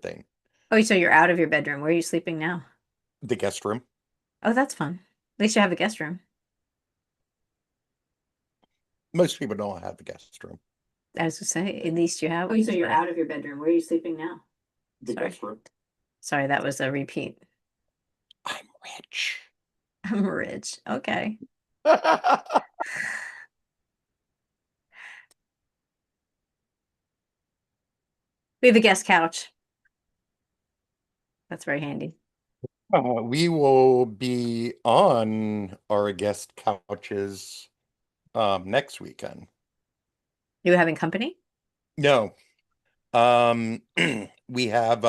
thing. Oh, so you're out of your bedroom. Where are you sleeping now? The guest room. Oh, that's fun. At least you have a guest room. Most people don't have the guest room. I was gonna say, at least you have. Oh, so you're out of your bedroom. Where are you sleeping now? The Sorry. guest room. Sorry, that was a repeat. I'm rich. I'm rich. Okay. We have a guest couch. That's very handy. We will be on our guest couches next weekend. You having company? No. We have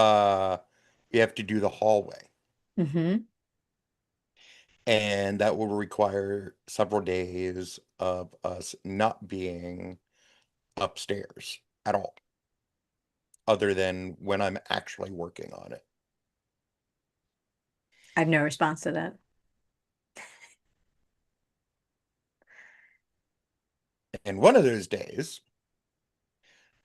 to do the hallway, Mm-hmm. and that will require several days of us not being upstairs at all, other than when I'm actually working on it. I have no response to that. And one of those days,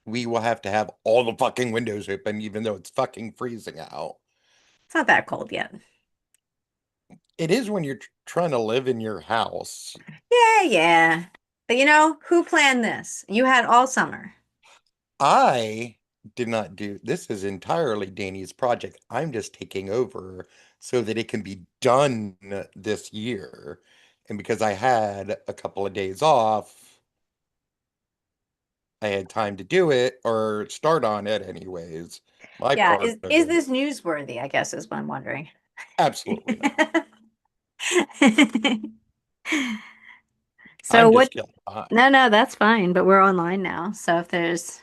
we will have to have all the fucking windows open, even though it's fucking freezing out. It's not that cold yet. It is when you're trying to live in your house. Yeah, yeah. But who planned this? You had all summer. I did not do this is entirely Danny's project. I'm just taking over so that it can be done this year. And because I had a couple of days off, I had time to do it or start on it anyways. My Yeah, part of is it. this newsworthy, I guess is what I'm wondering. Absolutely not. So I'm what? just killing time. No, no, that's fine, but we're online now. So if there's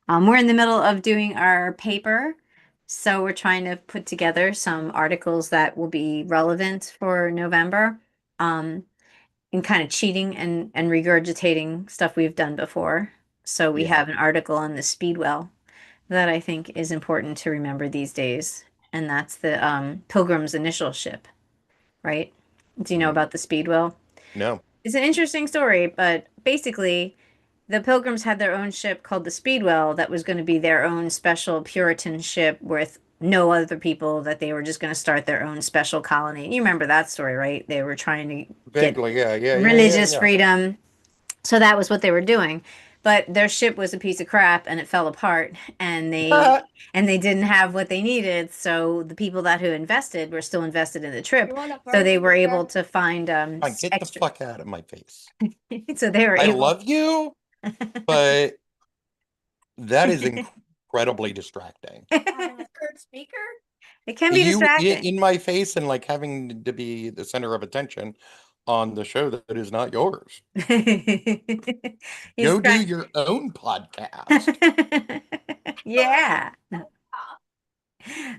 we're in the middle of doing our paper. So we're trying to put together some articles that will be relevant for November. Um, and kind of cheating and regurgitating stuff we've done before. So we Yeah. have an article on the Speedwell that I think is important to remember these days, and that's the Pilgrim's initial ship, right? Do you know Mm, about the Speedwell? no. It's an interesting story, but basically, the Pilgrims had their own ship called the Speedwell that was going to be their own special Puritan ship with no other people, that they were just going to start their own special colony. You remember that story, right? They were trying to get Vaguely, yeah, yeah, yeah, yeah, religious yeah. freedom. So that was what they were doing. But their ship was a piece of crap and it fell apart and they didn't have what they needed. So the people that who invested were still invested in the trip. So they were able to find Get the extra. fuck out of my face. So they were I able. love you, but that is incredibly distracting. Third speaker? It can be You distracting. in my face and like having to be the center of attention on the show that is not yours. He's Go do trying. your own podcast. Yeah.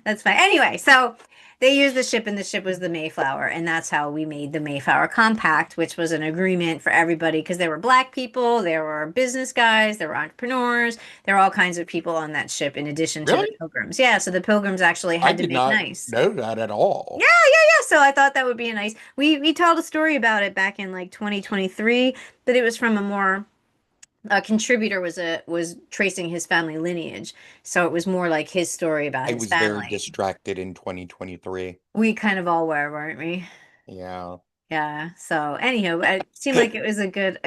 That's fine. Anyway, so they used the ship, and the ship was the Mayflower, and that's how we made the Mayflower Compact, which was an agreement for everybody because there were black people, there were business guys, there were entrepreneurs, there were all kinds of people on that ship in addition to the Really? Pilgrims. Yeah, so the Pilgrims actually I had to did make not nice. know that at Yeah, all. yeah, yeah. So I thought that would be a nice. We told a story about it back in like 2023, but it was from a contributor was tracing his family lineage. So it was more like his story about I his was very family. distracted in 2023. We kind of all were, weren't we? Yeah. Yeah. So anyhow, it seemed like it was a good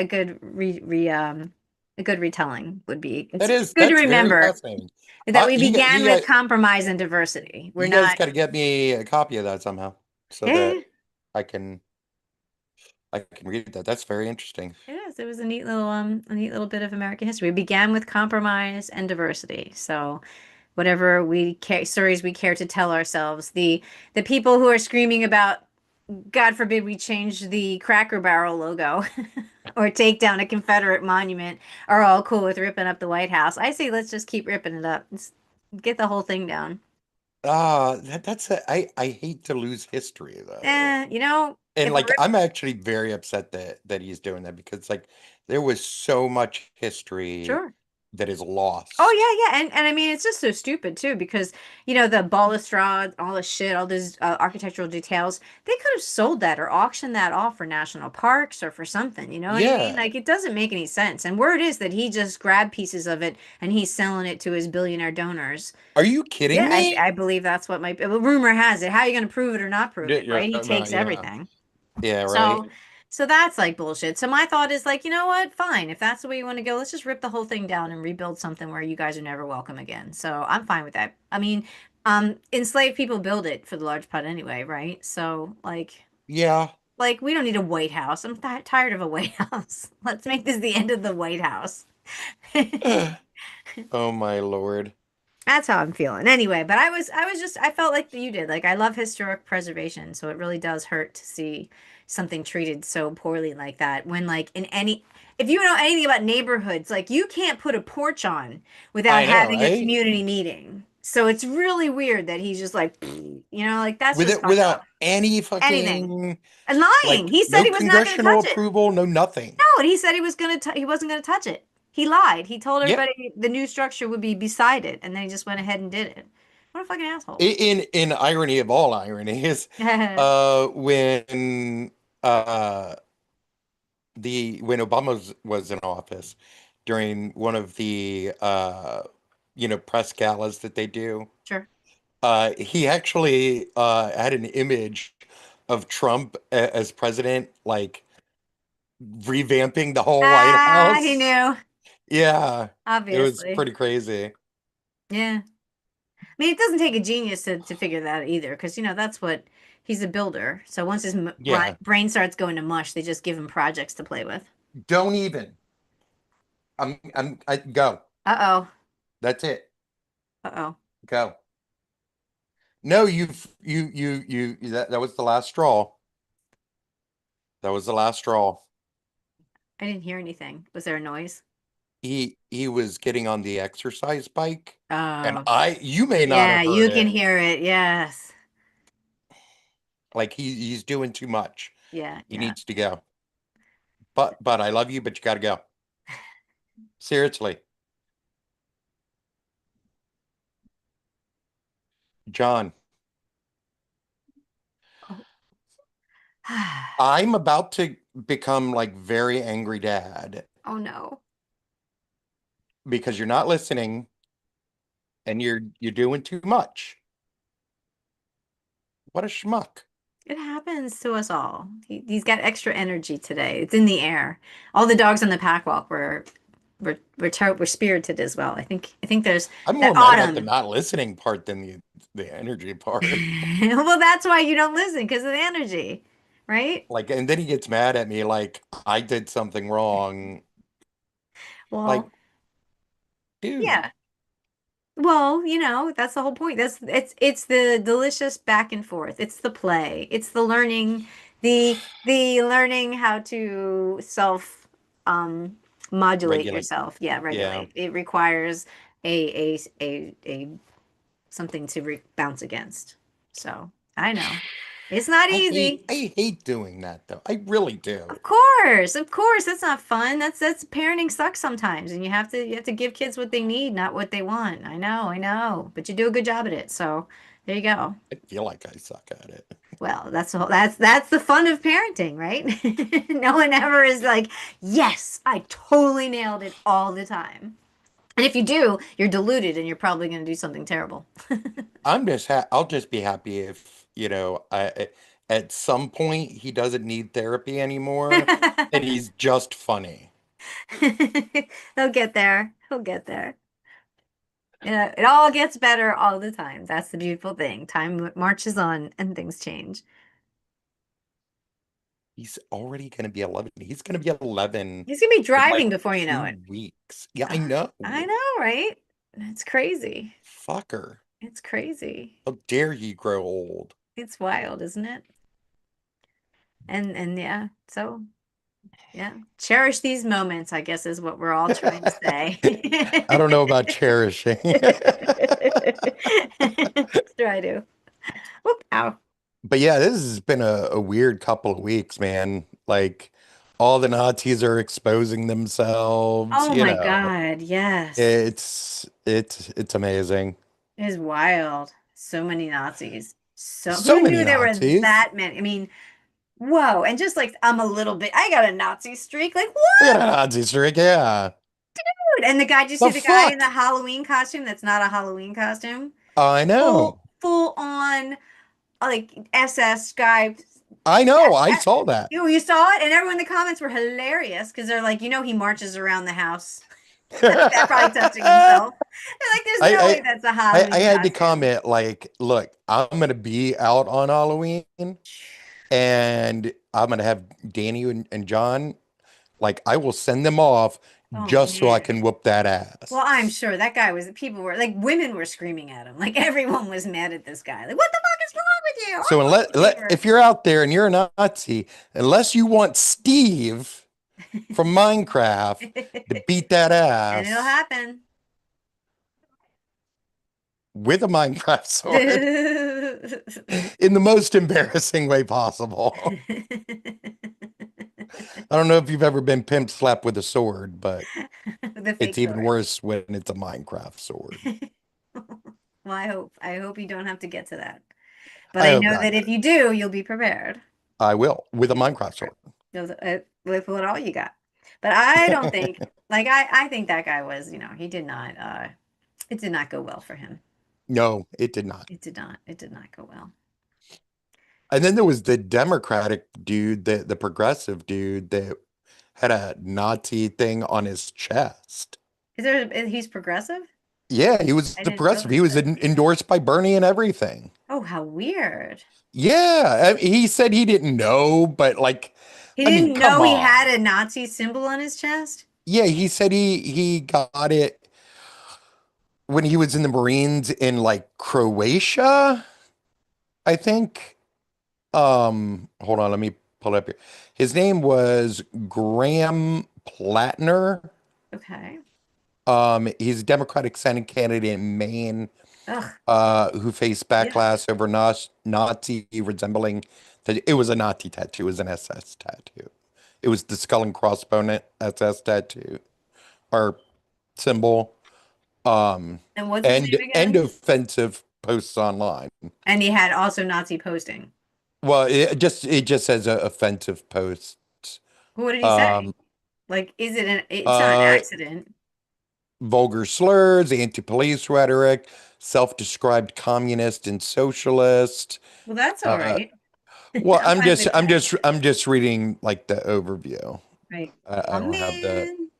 retelling would be. It's good to That's very remember fascinating. that we You began with got compromise and diversity. We're you guys not. got to get me a copy of that somehow so Yeah, that I can I can read that. That's very interesting. it is. It was a neat little bit of American history. We began with compromise and diversity. So whatever we care stories we care to tell ourselves, the people who are screaming about God forbid we change the Cracker Barrel logo or take down a Confederate monument are all cool with ripping up the White House. I say let's just keep ripping it up. Let's get the whole thing down. That's I hate to lose history though. And If we're like I'm actually very upset that he's doing that because like there was so much history sure. that is Oh lost. yeah, yeah, and I mean it's just so stupid too because the balustrade, all this shit, all these architectural details, they could have sold that or auctioned that off for national parks or for something. You know what I mean? Yeah. Like it doesn't make any sense. And word is that he just grabbed pieces of it and he's selling it to his billionaire donors. Are you kidding Yeah, me? I believe that's what my rumor has it. How are you going to prove it or not prove Yeah, it, right? He takes yeah. everything. Yeah, right. So, so that's like bullshit. So my thought is like, you know what? Fine. If that's the way you want to go, let's just rip the whole thing down and rebuild something where you guys are never welcome again. So I'm fine with that. I mean, enslaved people build it for the large part anyway, right? So Yeah. like we don't need a White House. I'm tired of a White House. Let's make this the end of the White House. Oh my Lord. That's how I'm feeling. Anyway, but I felt like you did. Like I love historic preservation, so it really does hurt to see something treated so poorly like that. When like in any if you know anything about neighborhoods, like you can't put a porch on without I know, having a right? community meeting. So it's really weird that he's just like, like that's just fucked Without up. any Anything. fucking And lying. like He said no he was not going to congressional touch it. approval, no nothing. No, and he said he wasn't going to touch it. He lied. He told Yeah. everybody the new structure would be beside it, and then he just went ahead and did it. What a fucking asshole. In irony of all ironies, when uh when Obama was in office during one of the press galas that they do, Sure. he actually had an image of Trump as president, like revamping the whole White Ah, he House. knew, Yeah, it was obviously. pretty crazy. Yeah. I mean, it doesn't take a genius to figure that out either, because that's what he's a builder. So once his Yeah, brain starts going to mush, they just give him projects to play with. don't even. I go. Uh-oh. That's it. Uh-oh. Go. No, that was the last straw. That was the last straw. I didn't hear anything. Was there a noise? He was getting on the exercise bike, and Oh, you may not yeah, have heard you can it. hear it. Yes. Like he's doing too much. Yeah, He yeah. needs to go. But I love you, but you gotta go. Seriously. John, Oh. I'm about to become like very angry dad Oh no. because you're not listening and you're doing too much. What a schmuck. It happens to us all. He's got extra energy today. It's in the air. All the dogs on the pack walk were spirited as well. I think there's I'm that more mad about the autumn. not listening part than the energy part. Well, that's why you don't listen because of the energy, right? Like, and then he gets mad at me like I did something wrong. Like, Well, dude, yeah. Well, that's the whole point. It's the delicious back and forth. It's the play. It's the learning, the learning how to self modulate regulate. yourself. Yeah, Yeah. regulate. It requires a something to bounce against. So, I know. It's not easy. I hate doing that though. I really do. Of course, that's not fun. That's parenting sucks sometimes, and you have to give kids what they need, not what they want. I know, but you do a good job at it. So there you go. I feel like I suck at it. Well, that's the fun of parenting, right? No one ever is like, yes, I totally nailed it all the time. And if you do, you're deluded, and you're probably going to do something terrible. I'll just be happy if, at some point he doesn't need therapy anymore and he's just funny. They'll get there. He'll get there. Yeah, it all gets better all the time. That's the beautiful thing. Time marches on and things change. He's already going to be 11. He's going to be 11 He's gonna be in like driving before you know it. 2 weeks. Yeah, I Ugh, know. I know, right? It's crazy. Fucker. It's crazy. How dare you grow old? It's wild, isn't it? And yeah, so yeah, cherish these moments, I guess is what we're all trying to say. I don't know about cherishing. Try to. Whoop, ow. But yeah, this has been a weird couple of weeks, man. Like all the Nazis are exposing themselves, Oh you my know. God, yes. It's amazing. It is wild. So many Nazis. So So who many knew there were Nazis. that many? I mean, whoa. And just like I'm a little bit, I got a Nazi streak. Like, I got what? a Nazi streak, yeah. Dude. And the guy, did you The see the guy in the fuck? Halloween costume that's not a Halloween costume? I know. Full on like SS guy. I know. I saw that. You saw it, and everyone in the comments were hilarious because they're like, he marches around the house. That probably touching I, himself. They're like, there's no way I that's a I Halloween had to costume. comment like, look, I'm gonna be out on Halloween and I'm gonna have Danny and John, like I will send them off Oh just so I man. can whoop that Well, ass. I'm sure that guy was, people were like, women were screaming at him. Like, everyone was mad at this guy. Like, what the fuck is wrong with you? So Oh, if you're out there and you're a Nazi, unless you want Steve from Minecraft to beat that and it'll ass happen. with a Minecraft sword in the most embarrassing way possible. I don't know if you've ever been pimp slapped with a sword, but The fake it's even sword. worse when it's a Minecraft sword. Well, I hope you don't have to get to that. But I I hope know not. that if you do, you'll be prepared. I will with a You'll be Minecraft prepared. sword. With what all you got. But I don't think, like, I think that guy was, he did not, it did not go well for him. No, it did not. It did not go well. And then there was the Democratic dude, the progressive dude that had a Nazi thing on his chest. He's progressive? Yeah, he was I the didn't progressive. He notice was it. endorsed by Bernie and everything. Oh, how weird. Yeah, he said he didn't know, but like, He I mean, didn't come know he had on. a Nazi symbol on his chest? Yeah, he said he got it when he was in the Marines in like Croatia, I think. Hold on, let me pull it up here. His name was Graham Plattner. Okay. He's a Democratic Senate candidate in Maine, Ugh. who faced Yeah. backlash over Nazi resembling that it was a Nazi tattoo, it was an SS tattoo. It was the skull and crossbone SS tattoo or symbol. Um, And what's his name and again? offensive posts online. And he had also Nazi posting. Well, it just says offensive posts. What did he say? Um, Like, it's not an uh, accident. vulgar slurs, anti-police rhetoric, self-described communist and socialist. Well, that's all Uh, right. well, I'm fine with that. I'm just reading like the overview. Right. I Oh don't have man.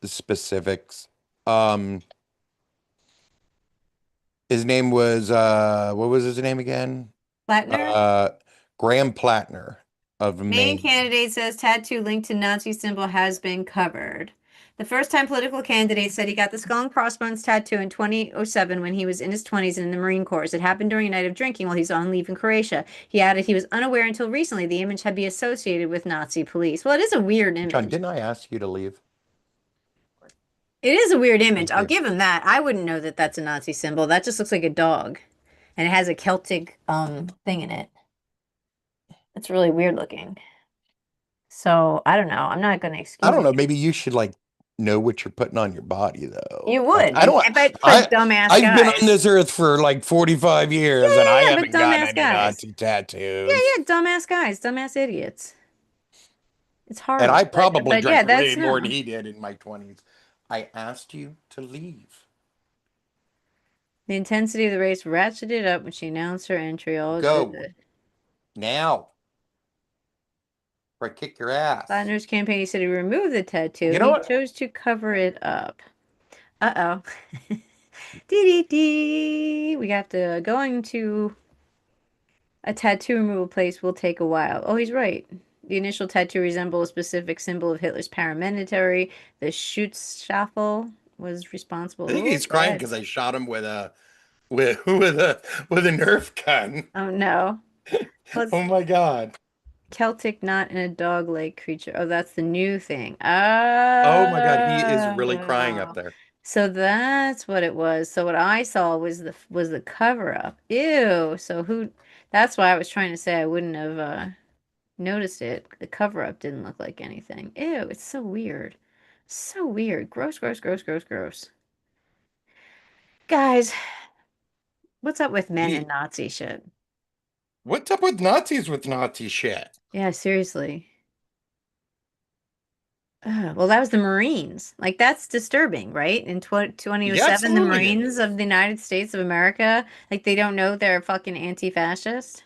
the specifics. Um, his name was what was his name again? Plattner? Uh, Graham Plattner of Main Maine. candidate says tattoo linked to Nazi symbol has been covered. The first time political candidate said he got the skull and crossbones tattoo in 2007 when he was in his 20s and in the Marine Corps. It happened during a night of drinking while he's on leave in Croatia. He added he was unaware until recently the image had been associated with Nazi police. Well, it is a weird John, image. didn't I ask you to leave? It is a weird image. Thank I'll you. give him that. I wouldn't know that that's a Nazi symbol. That just looks like a dog, and it has a Celtic thing in it. It's really weird looking. So I don't know. I'm not going to I excuse don't it. know. Maybe you should like know what you're putting on your body, though. You Like would, I don't. but I dumbass I've been on guys. this earth for like 45 Yeah, years, and I yeah, yeah, but haven't gotten dumbass any guys. Nazi Yeah, tattoos. yeah, dumbass guys, dumbass idiots. It's And I horrible, probably but yeah, drank way that's more than no. he did in my 20s. I asked you to leave. The intensity of the race ratcheted up when she announced her entry. All Go now, or I kick your ass. Latner's campaign, he said he removed the tattoo. You know He what? chose to cover it up. Uh-oh. Dee dee dee. We got the going to a tattoo removal place will take a while. Oh, he's right. The initial tattoo resembled a specific symbol of Hitler's paramilitary. The Schutzstaffel was I responsible. think Oh, he's crying bad. because I shot him with a with a Nerf gun. Oh no. Well, Oh it's my God. Celtic, not in a dog-like creature. Oh, that's the new thing. Oh my God. He is really crying up Oh. there. So that's what it was. So what I saw was the cover up. Ew. So who that's why I was trying to say I wouldn't have noticed it. The cover up didn't look like anything. Ew, it's so weird. So weird. Gross, gross, gross, gross, gross. Guys, what's up with men and Ye- Nazi shit? What's up with Nazis with Nazi shit? Yeah, seriously. Well, that was the Marines. Like, that's disturbing, right? In tw Yeah, 2007, the absolutely it Marines of is. the United States of America, like, they don't know they're fucking anti-fascist.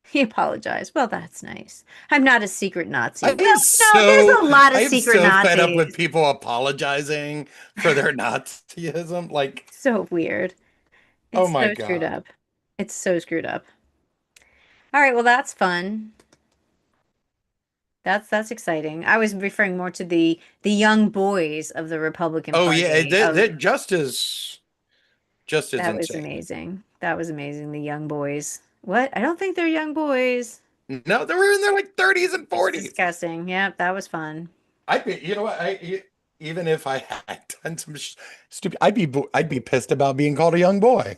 He apologized. Well, that's nice. I'm not a secret Nazi. I Well, am there's so a lot I of am secret so fed up with Nazis. people apologizing for their Nazism. Like, So weird. oh It's my so screwed God. up. It's so screwed up. All right, well, that's fun. That's exciting. I was referring more to the young boys of the Republican Oh yeah, Party. Of just as that was insane. amazing. That was amazing. The young boys. What? I don't think they're young boys. No, they were in their like 30s and It's 40s. disgusting. Yep, that was fun. I'd be, you know what? Even if I had done some stupid, I'd be pissed about being called a young boy.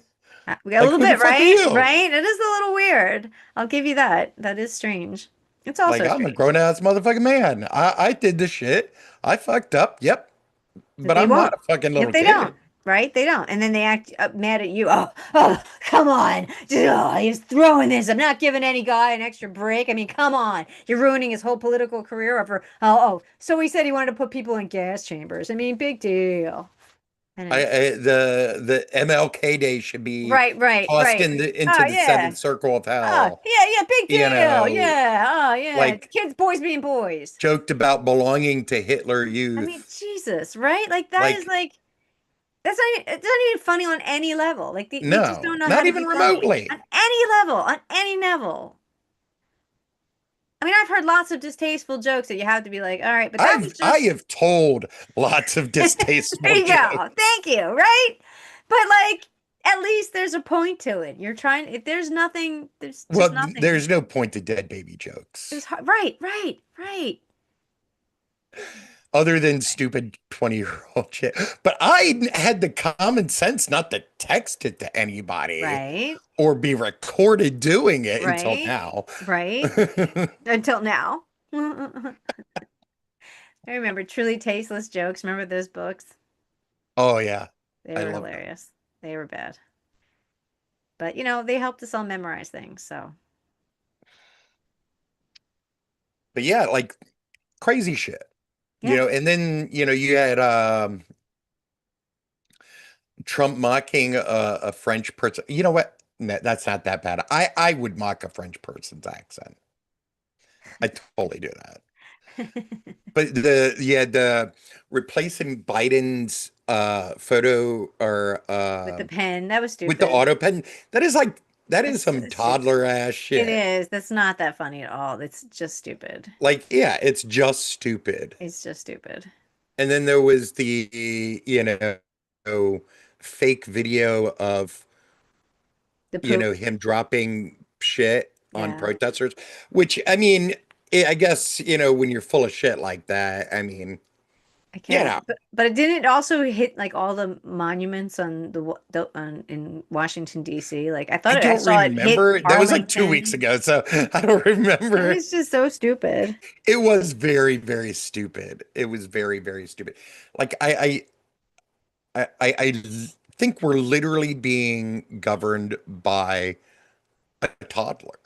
We got a Like, little who the bit, fuck are right? you? Right? It is a little weird. I'll give you that. That is strange. It's Like, also I'm a strange. grown ass motherfucking man. I did the shit. I fucked up. Yep. But But they I'm not won't. a fucking Yep, little they kid. don't. Right? They don't. And then they act mad at you. Oh, come on. Oh, he's throwing this. I'm not giving any guy an extra break. I mean, come on. You're ruining his whole political career over, so he said he wanted to put people in gas chambers. I mean, big deal. And I, it's I the MLK Day should be right, right, tossed right. in the Oh, into the yeah. seventh circle of Oh, hell. yeah, yeah, big You deal. know, Yeah. Oh, yeah. like Kids, boys being boys. joked about belonging to Hitler I mean, Youth. Jesus, right? Like that is Like, like that's not it's not even funny on any level. Like they just no, don't know how not to even be funny remotely. on any level, on any level. I mean, I've heard lots of distasteful jokes that you have to be like, all right, but that was I just have told lots of there distasteful you go. jokes. Thank you, right? But like at least there's a point to it. You're trying if there's nothing, there's just Well, nothing. there's no point to dead baby jokes Right, right, right, other than stupid 20-year-old shit. But I had the common sense not to text it to anybody right, or be recorded doing it until right, now. right. Until now. I remember truly tasteless jokes. Remember those books? Oh yeah, They I were love them. hilarious. They were bad. But they helped us all memorize things. So But yeah, like crazy shit. yeah. And then, you had Trump mocking a French person. You know what? No, that's not that bad. I would mock a French person's accent. I totally do that. But the replacing Biden's photo or With the pen. That was with the stupid. auto pen, that is It's, some it's stupid. toddler ass It shit. is. That's not that funny at all. It's just stupid. Like, yeah, it's just stupid. It's just stupid. And then there was the fake video of, The poop. him dropping shit on Yeah. protesters, which I mean, I guess, when you're full of shit like that, I mean, I you guess, know, but it didn't also hit like all the monuments on in Washington D.C. Like I I thought I don't saw it hit remember. That was like 2 weeks Arlington. ago, so I don't It remember. was just so stupid. It was very, very stupid. It was very, very stupid. Like I think we're literally being governed by a toddler.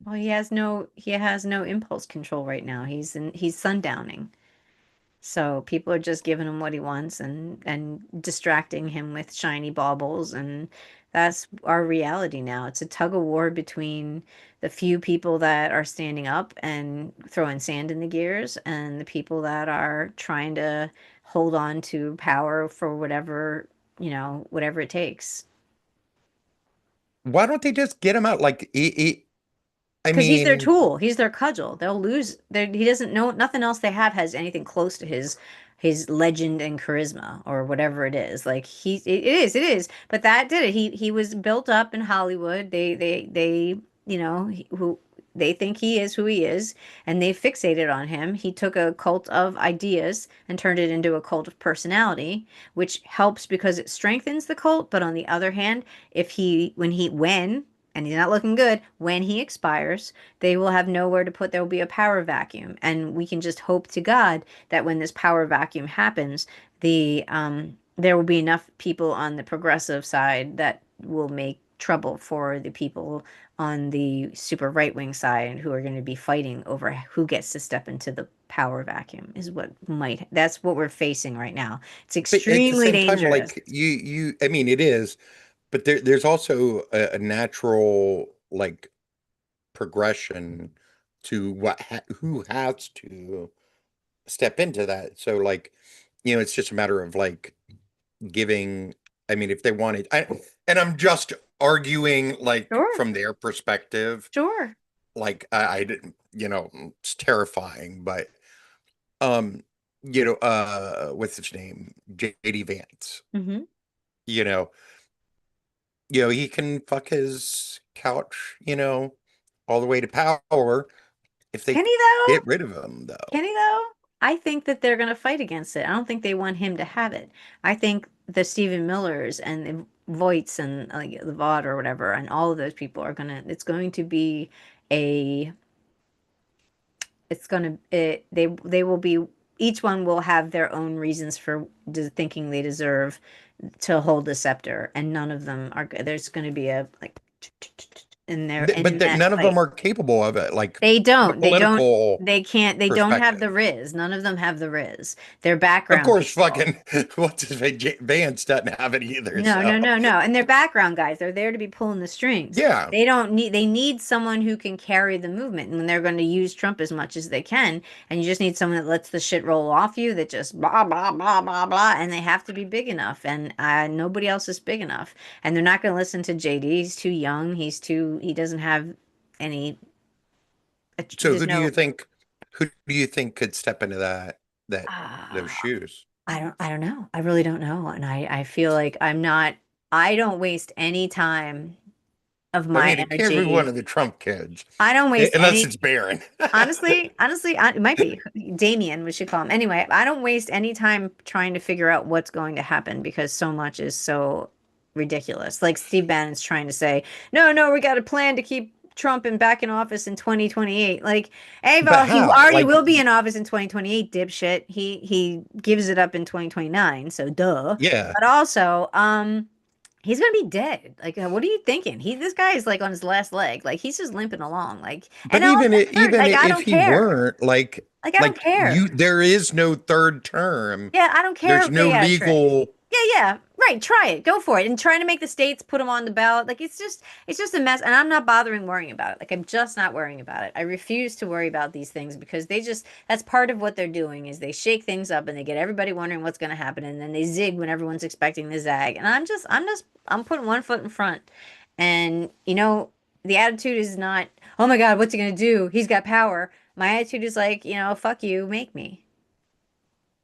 Well, he has no impulse control right now. He's sundowning. So people are just giving him what he wants and distracting him with shiny baubles, and that's our reality now. It's a tug of war between the few people that are standing up and throwing sand in the gears and the people that are trying to hold on to power for whatever it takes. Why don't they just get him out? Like, I Because he's their mean, tool. He's their cudgel. They'll lose. He doesn't know nothing else they have has anything close to his legend and charisma or whatever it is. Like it is. But that did it. He was built up in Hollywood. They who they think he is who he is, and they fixated on him. He took a cult of ideas and turned it into a cult of personality, which helps because it strengthens the cult. But on the other hand, if he when and he's not looking good. When he expires, they will have nowhere to put, there will be a power vacuum. And we can just hope to God that when this power vacuum happens, there will be enough people on the progressive side that will make trouble for the people on the super right wing side who are going to be fighting over who gets to step into the power vacuum is what might, that's what we're facing right now. It's But at the extremely same time, dangerous. like I mean, it is, but there's also a natural like progression to who has to step into that. So like, it's just a matter of like giving, I mean, if they wanted, and I'm just arguing like Sure, from their perspective, sure. like I didn't, it's terrifying, but um, what's his name? JD Vance, Hmm. you know, he can fuck his couch, all the way to power if they Can he though? get rid of him though. Can he though? I think that they're going to fight against it. I don't think they want him to have it. I think the Stephen Millers and the Voights and the Vaught or whatever, and all of those people are gonna. It's going to be a. It's gonna. They will be. Each one will have their own reasons for thinking they deserve to hold the scepter, and none of them are. There's going to be a like in there But in that none of them fight. are capable of it, like They from a don't. They don't. political They can't. They don't have the perspective. Riz. None of them have the Riz. They're Of background course, people. fucking what's his face? Vance doesn't have it either. No, So no, no, no. And they're background guys. They're there to be pulling the strings. yeah, They don't need, they need someone who can carry the movement. And they're going to use Trump as much as they can. And you just need someone that lets the shit roll off you, that just blah, blah, blah, blah, blah. And they have to be big enough. And nobody else is big enough. And they're not going to listen to JD. He's too young. He doesn't have any, so there's no, who do you think could step into that those uh, shoes? I don't know. I really don't know. And I feel like I don't waste any time of I my mean, it can't be one energy. of the Trump kids, I don't waste unless any, it's Barron. honestly, it might be Damien, we should call him. Anyway, I don't waste any time trying to figure out what's going to happen because so much is so ridiculous. Like Steve Bannon's trying to say, no, no, we got a plan to keep Trump back in office in 2028. Like, hey, But well, he how? already Like, will be in office in 2028, dipshit. He gives it up in 2029, so duh. yeah. But also, he's gonna be dead. Like, what are you thinking? This guy is like on his last leg. Like, he's just limping along. Like, and But all even even like I if don't he care. weren't, Like, I don't care. there is no third term. Yeah, I don't care There's if no they got a trick. legal. Yeah, yeah, right. Try it. Go for it. And trying to make the states put them on the ballot. Like it's just a mess. And I'm not bothering worrying about it. Like I'm just not worrying about it. I refuse to worry about these things because that's part of what they're doing is they shake things up and they get everybody wondering what's going to happen. And then they zig when everyone's expecting to zag. And I'm putting one foot in front. And, the attitude is not, oh my God, what's he going to do? He's got power. My attitude is like, fuck you, make me.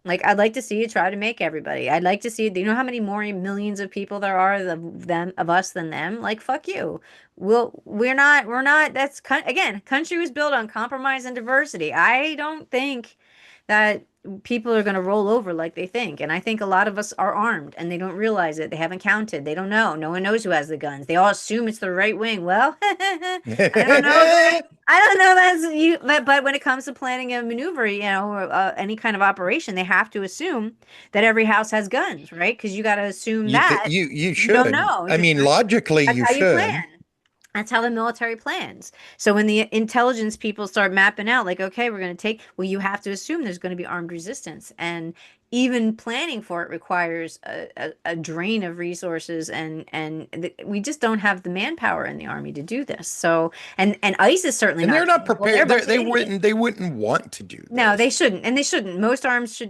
Like, I'd like to see you try to make everybody. I'd like to see, do you know how many more millions of people there are of us than them? Like, fuck you. We're not, again, country was built on compromise and diversity. I don't think that people are going to roll over like they think. And I think a lot of us are armed and they don't realize it. They haven't counted. They don't know. No one knows who has the guns. They all assume it's the right wing. Well, I don't know. I don't know that's you, but when it comes to planning a maneuver, or any kind of operation, they have to assume that every house has guns, right? Because you got to assume that You you don't should. know. I mean, logically, That's you how you should. plan. That's how the military plans. So when the intelligence people start mapping out, like, okay, we're going to take, well, you have to assume there's going to be armed resistance. And even planning for it requires a drain of resources. And we just don't have the manpower in the army to do this. So, and ICE is certainly And they're not not capable. They're a prepared. bunch of They idiots. wouldn't. They wouldn't want to do No, they this. shouldn't, and they shouldn't. Most arms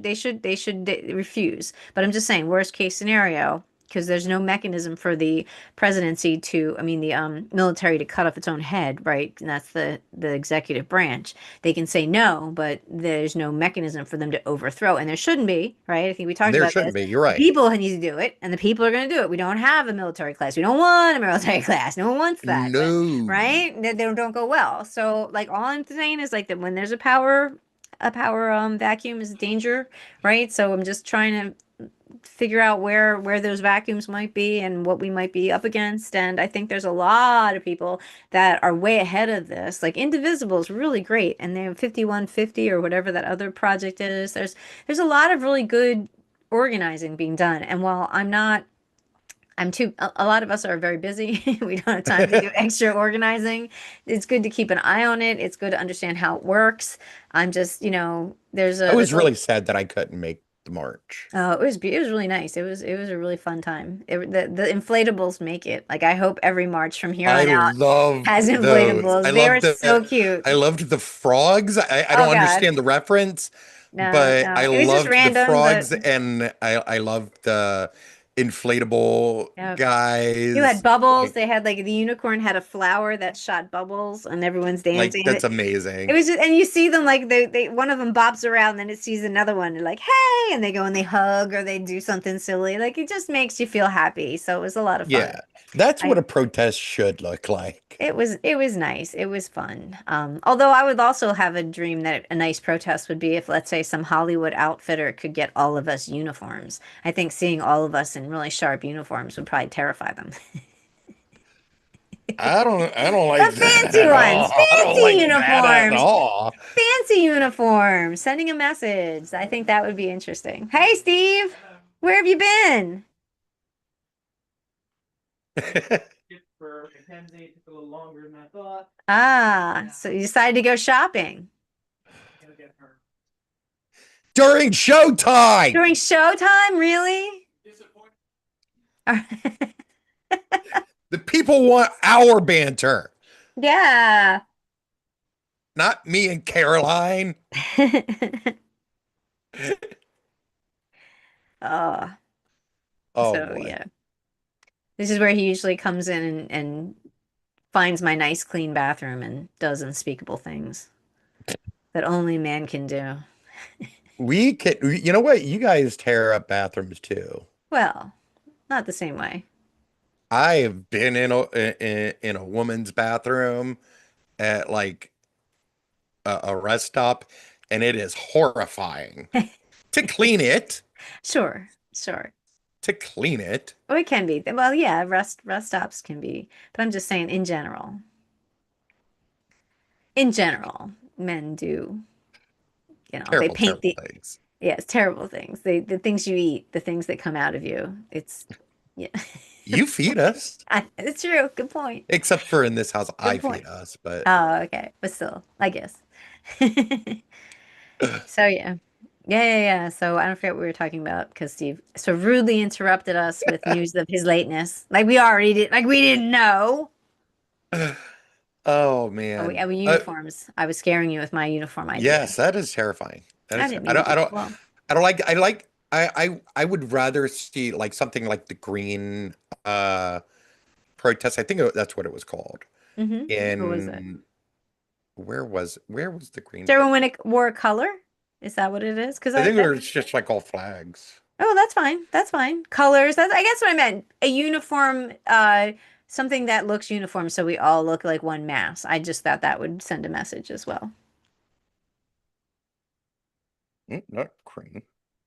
refuse. But I'm just saying, worst case scenario, because there's no mechanism for the presidency to, I mean, the military to cut off its own head, right? And that's the executive branch. They can say no, but there's no mechanism for them to overthrow, and there shouldn't be, right? I think we talked There about shouldn't this. be. You're The right. people need to do it, and the people are going to do it. We don't have a military class. We don't want a military class. No one wants that, but No. right? They don't go well. So, like, all I'm saying is like that when there's a power vacuum is danger, right? So I'm just trying to figure out where those vacuums might be and what we might be up against. And I think there's a lot of people that are way ahead of this. Like Indivisible is really great, and they have 5150 or whatever that other project is. There's a lot of really good organizing being done. And while a lot of us are very busy. We don't have time to do extra organizing. It's good to keep an eye on it. It's good to understand how it works. I'm just, I was really sad that I couldn't make the march. oh, it was really nice. It was a really fun time. The inflatables make it. Like I hope every March from here I on out has loved those. inflatables. They were so cute. I loved the frogs. I Oh don't God. understand the reference, No, but no. I It was just loved the random, but frogs and I loved the inflatable yeah. You had guys. bubbles. Like, They had like the unicorn had a flower that shot bubbles and everyone's like dancing. that's It amazing. was just, and you see them like they one of them bobs around, and then it sees another one, and like, hey, and they go and they hug or they do something silly. Like it just makes you feel happy. So it was a lot of fun. Yeah. That's what I a protest should look like. it was nice. It was fun. Although I would also have a dream that a nice protest would be if, let's say, some Hollywood outfitter could get all of us uniforms. I think seeing all of us in really sharp uniforms would probably terrify them. I don't like The that fancy at ones, all. I don't fancy like that at uniforms. all. Fancy uniform, sending a message. I think that would be interesting. Hey, Steve, where have you been? For Mackenzie, it took a little longer than I thought. Ah, so you decided to go shopping I'm gonna get her. During showtime. during showtime? Really? Disappointed. The people want our banter, Yeah. not me and Caroline. Oh, Oh so boy. yeah. This is where he usually comes in and finds my nice clean bathroom and does unspeakable things that only man can do. We could, you know what? You guys tear up bathrooms too. Well, not the same way. I have been in a woman's bathroom at like a rest stop, and it is horrifying to clean it. Sure, sure. To clean it. Oh, it can be. Well, yeah, rest stops can be, but I'm just saying in general. In general, men do, they Terrible, paint terrible the things. yes, terrible things. The things you eat, the things that come out of you. It's yeah. You feed us, It's true. Good point. except for in this house, I Good feed point. us, but Oh, okay. But still, I guess. So yeah. Yeah, yeah, yeah. So I don't forget what we were talking about because Steve so rudely interrupted us with news of his lateness. Like we already did, like we didn't know. oh Oh, man. uniforms. I was scaring you with my uniform idea. Yes, that is terrifying. That I is, didn't mean to be. Well, I don't like, I would rather see like something like the green, protest. I think that's what it was called. what was it? In, where was the green Is everyone protest? when it wore a color? Is that what it is? Because I I think it that was just like all flags. oh, that's fine. That's fine. Colors. That's I guess what I meant. A uniform, something that looks uniform, so we all look like one mass. I just thought that would send a message as well. Not green.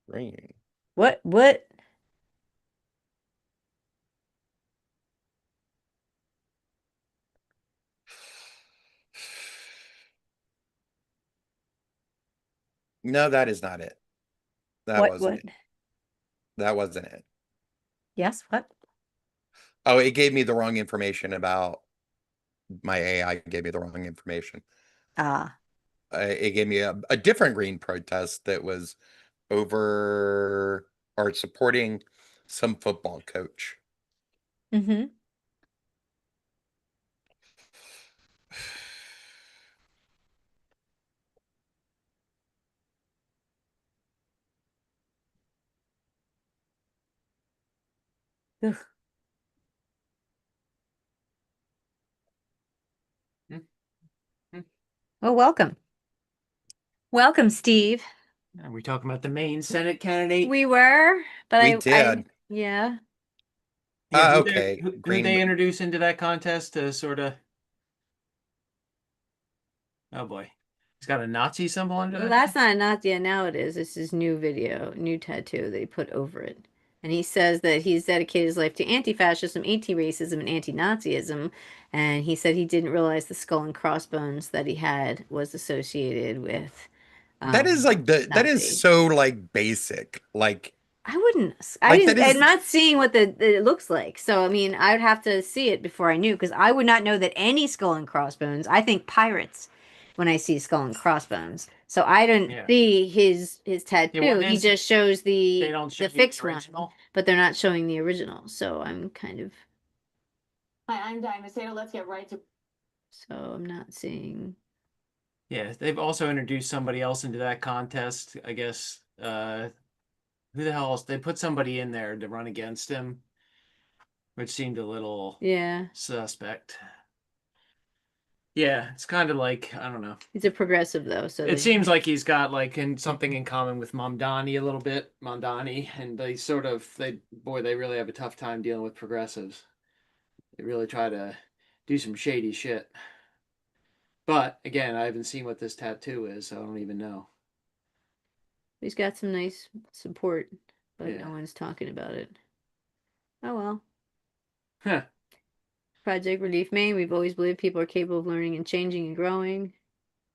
Green. What? What? No, that is not it. That What? wasn't What? it. That wasn't it. Yes. What? Oh, it gave me the wrong information about my AI gave me the wrong information. Ah. It gave me a different green protest that was over or supporting some football coach. Mm-hmm. Ugh. Hmm, hmm. Well, welcome. Welcome, Steve. Are we talking about the main Senate candidate? We were, but We I, did. yeah. Yeah, Okay. who they Green. introduce into that contest to sort of, oh boy, he's got a Nazi symbol under Well, that. that's not Nazi. Now it is. This is new video, new tattoo they put over it. And he says that he's dedicated his life to anti-fascism, anti-racism, and anti-Nazism. And he said he didn't realize the skull and crossbones that he had was associated with That is like that is Nazis. so like basic. I wouldn't. Like that I'm is not seeing what it looks like. So I mean, I would have to see it before I knew because I would not know that any skull and crossbones. I think pirates when I see skull and crossbones. So I didn't Yeah. see his Yeah, well, tattoo. He this- just shows They don't show the you fixed the one, original. but they're not showing the original. So I'm kind of Hi, I'm Diane Macedo. Let's get right to. so I'm not seeing. Yeah, they've also introduced somebody else into that contest. I guess. Who the hell else? They put somebody in there to run against him, which seemed a little Yeah, suspect. Yeah, it's kind of like I don't know. he's a progressive though. So It seems like he's got like something in common with Mamdani a little bit, Mamdani, and they really have a tough time dealing with progressives. They really try to do some shady shit. But again, I haven't seen what this tattoo is, so I don't even know. he's got some nice support, but Yeah. no one's talking about it. Oh well. Huh. Project Relief Maine, we've always believed people are capable of learning and changing and growing.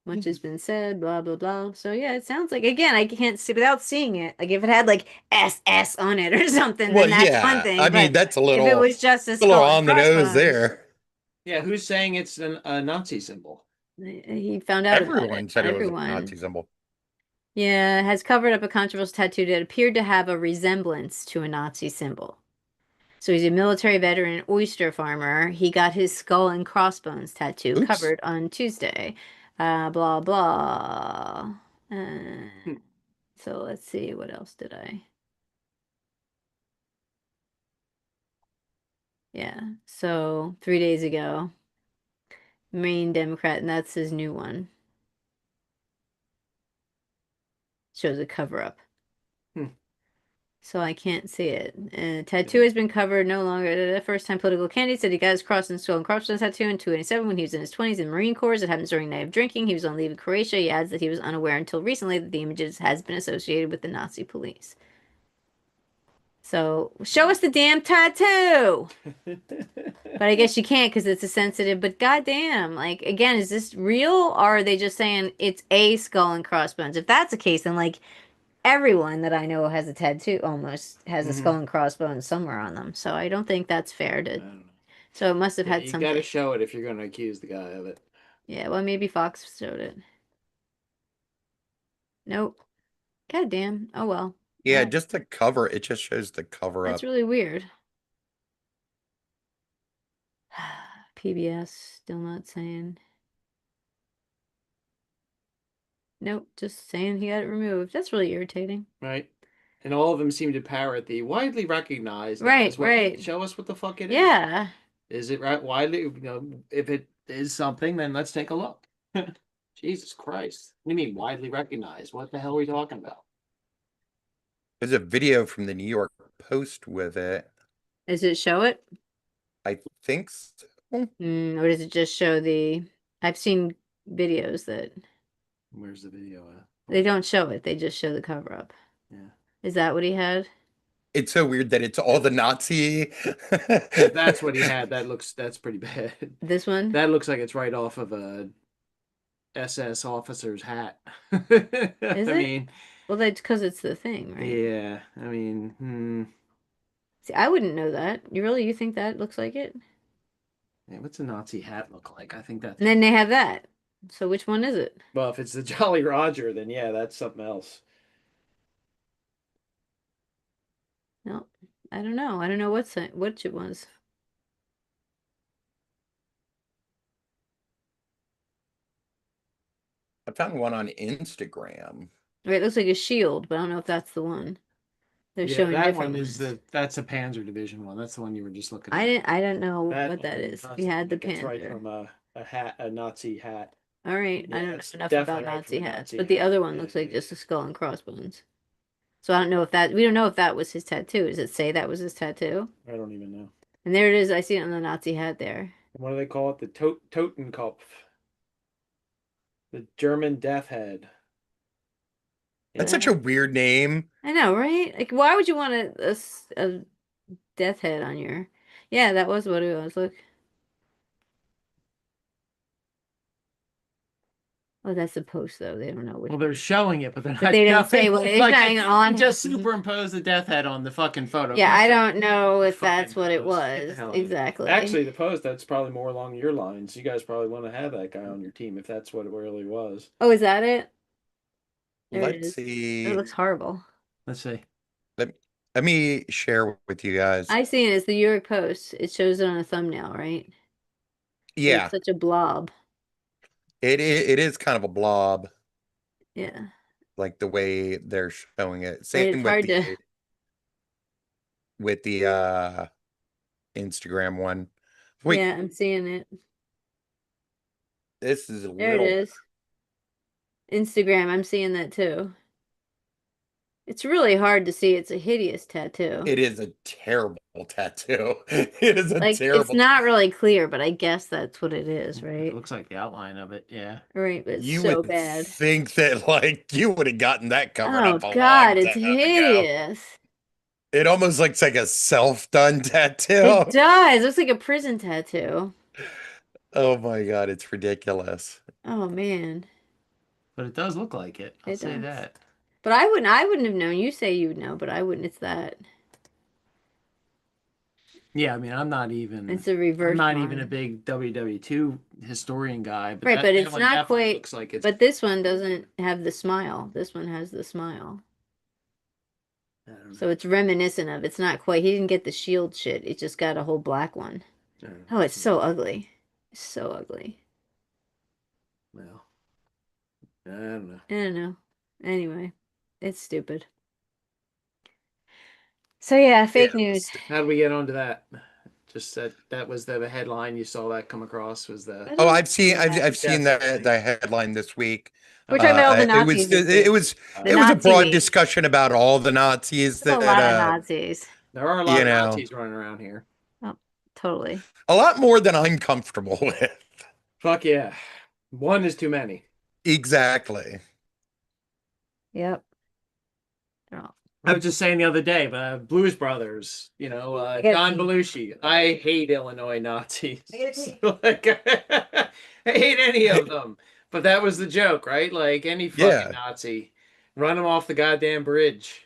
Much has been said, blah blah blah. So yeah, it sounds like again, I can't see without seeing it. Like if it had like SS on it or something, well, then that's yeah. one thing. I mean, but that's a if it little was just a little skull on and the nose crossbones, there. Yeah, who's saying it's a Nazi symbol? he found out about Everyone it. said it was a Everyone. Nazi symbol. Yeah, has covered up a controversial tattoo that appeared to have a resemblance to a Nazi symbol. So he's a military veteran, oyster farmer. He got his skull and crossbones tattoo Oops. covered on Tuesday. Blah blah. So let's see, what else did I? Yeah, so 3 days ago, Maine Democrat, and that's his new one. Shows a cover up. So I can't see it. Tattoo has been covered no longer. The first time political candidate said he got his cross and skull and crossbones tattoo in 1987 when he was in his 20s in the Marine Corps. It happened during a night of drinking. He was on leave in Croatia. He adds that he was unaware until recently that the images has been associated with the Nazi police. So show us the damn tattoo. But I guess you can't because it's a sensitive. But goddamn, like again, is this real or are they just saying it's a skull and crossbones? If that's the case, then like everyone that I know has a tattoo almost has a skull and crossbones somewhere on them. So I don't think that's fair I to. don't know. So it must have Yeah, had you something. got to show it if you're going to accuse the guy of it. Yeah, well maybe Fox showed it. Nope. God damn. Oh well. Yeah, Alright. just the cover. It just shows the cover That's up. really weird. PBS still not saying. Nope, just saying he got it removed. That's really irritating. Right. And all of them seem to parrot the widely recognized. Right, as what- right. Show us what the fuck it is. Yeah. Is it right widely? If it is something, then let's take a look. Jesus Christ. What do you mean widely recognized? What the hell are we talking about? There's a video from the New York Post with it. Does it show it? I think so. Or does it just show the? I've seen videos that Where's the video at? they don't show it. They just show the cover up. Yeah. Is that what he had? It's so weird that it's all the Nazi. If that's what he had, that's pretty bad. This one? That looks like it's right off of a SS officer's hat. Is it? mean, Well, that's because it's the thing, right? yeah. I mean, See, I wouldn't know that. You think that looks like it? yeah, what's a Nazi hat look like? I think that's And then they have that. So which one is it? well, if it's the Jolly Roger, then yeah, that's something else. No, I don't know. I don't know which it was. I found one on Instagram. Right, it looks like a shield, but I don't know if that's the one. They're Yeah, showing that different one is ones. that's a Panzer Division one. That's the one you were just looking at. I don't know That what that one is. must We had the think it's right Panther. from a Nazi hat. All right, Yeah, I don't it's know enough definitely about right Nazi from a hats, Nazi but the hat. other one Yeah, looks like yeah. just a skull and crossbones. So I don't know if we don't know if that was his tattoo. Does it say that was his tattoo? I don't even know. And there it is. I see it on the Nazi hat there. What do they call it? The Totenkopf. The German death head. That's such a weird name. I know, right? Like, why would you want a death head on your? Yeah, that was what it was. Look. Oh, that's the post though. They don't know which. Well, they're showing it, but they're But not they don't showing say what it. it's Like, showing on. just superimpose the death head on the fucking photo. Yeah, I Fuck don't know if that's fucking what it post. Get the was hell out of here. exactly. Actually, the post that's probably more along your lines. You guys probably want to have that guy on your team if that's what it really was. Oh, is that it? There it Let's is. see. It looks horrible. Let's see. Let me share with you guys. I seen it. It's the New York Post. It shows it on a thumbnail, right? And Yeah, it's such a blob. it is kind of a blob, Yeah. like the way they're showing it. Right, Same it's with hard the to. with the Instagram one. Wait, Yeah, I'm seeing it. this is a There it little. is. Instagram, I'm seeing that too. It's really hard to see. It's a hideous tattoo. It is a terrible tattoo. It is a Like, it's terrible. not really clear, but I guess that's what it is, It right? looks like the outline of it. Yeah. Right, but it's You so would bad. think that like you would have gotten that covered Oh up a God, long it's time ago. hideous. It almost looks like a self-done tattoo. It does. Looks like a prison tattoo. Oh my God, it's ridiculous. Oh man. But it does look like it. I'll It say does. that. But I wouldn't have known. You say you would know, but I wouldn't. It's that. Yeah, I mean, I'm not even. It's a reverse. I'm not even a one. big WW2 historian guy, but Right, that, but that it's one not definitely quite- looks like it's. But this one doesn't have the smile. This one has the smile. I don't know. So it's reminiscent of. It's not quite. He didn't get the shield shit. It just got a whole black one. I don't know. Oh, it's so ugly. It's so ugly. Well, I don't know. I don't know. Anyway, it's stupid. So yeah, fake Yeah, news. How did we get onto that? Just that was the headline you saw that come across was the. Oh, I've seen Yeah, I've seen definitely. the headline this week. We're talking about all the It was Nazis. this week. it was The it was a Nazi broad week. discussion about all the Nazis There's that a lot of Nazis. There are a lot You of know. Nazis running around here. Totally. a lot more than I'm comfortable with. Fuck yeah. One is too many. Exactly. Yep. They're all- I was just saying the other day, Blues Brothers, get John it. Belushi. I hate Illinois Nazis. I get it. Like, I hate any of them. But that was the joke, right? Like any fucking Yeah. Nazi, run them off the goddamn bridge.